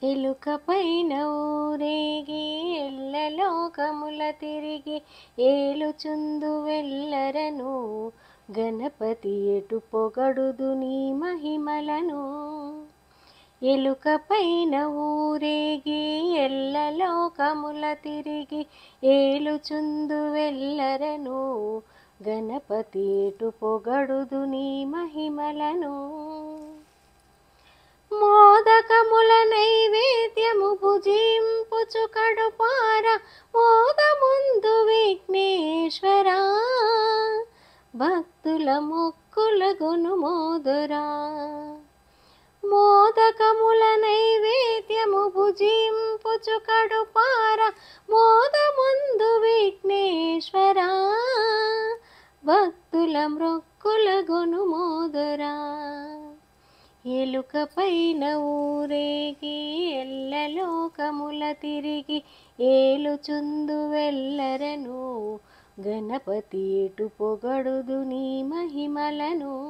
ఎలుకపైన ఊరేగి ఎల్లలోకముల తిరిగి ఏలుచుందు వెల్లరను గణపతి ఎటు పొగడుదు నీ మహిమలను. ఎలుకపైన ఊరేగి ఎల్లలోకముల తిరిగి ఏలుచుందు వెల్లరను గణపతి ఎటు పొగడుదు నీ మహిమలను. మోదకముల నైవేద్యము భుజింపుచు కడుపార మోదముందు విఘ్నేశ్వరా భక్తుల మొక్కుల గొను మోదరా. మోదకముల నైవేద్యము భుజింపుచు కడుపార మోదముందు విఘ్నేశ్వరా భక్తుల మొక్కుల గొను మోదరా. ఎలుకపైన ఊరేగి ఎల్లలోకముల తిరిగి ఏలుచుందు వెల్లరను గణపతి ఎటు పొగడుదు నీ మహిమలను.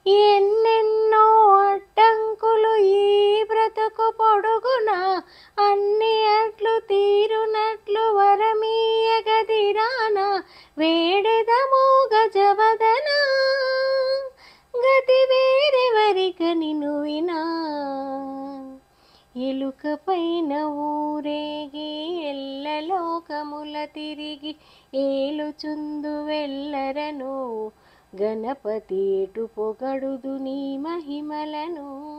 ఎన్నెన్నో అడ్డంకులు ఈ బ్రతుకు పొడుగునా అన్ని అట్లు తీరునట్లు వరమీయగదిరానా వేడెదమో గజవదనా గతి వేరెవరిక నిన్ను వినా. ఎలుకపైన ఊరేగి ఎల్లలోకముల తిరిగి ఏలుచుందు వెల్లరను గణపతి ఎటు పొగడుదు నీ మహిమలను.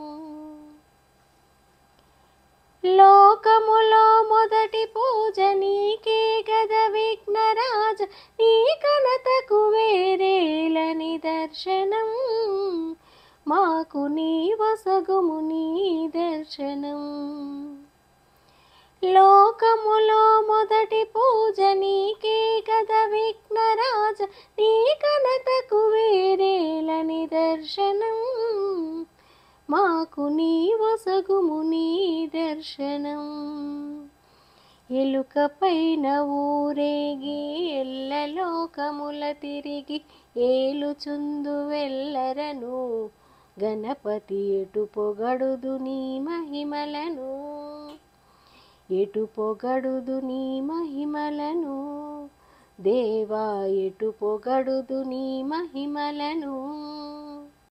లోకములో మొదటి పూజ నీకే గద విఘ్నరాజ నీ ఘనతకు వేరేల నిదర్శనం మాకు నీ వసగుము నీ దర్శనం. లోకములో మొదటి పూజ నీకే గద విఘ్నరాజ నీ ఘనతకు వేరేల నిదర్శనం మాకు నీ వసగుము నీ దర్శనం. ఎలుకపైన ఊరేగి ఎల్లలోకముల తిరిగి ఏలుచుందు వెల్లరను గణపతి ఎటు పొగడుదు నీ మహిమలను. ఎటు పొగడుదు నీ మహిమలను దేవా ఎటు పొగడుదు నీ మహిమలను.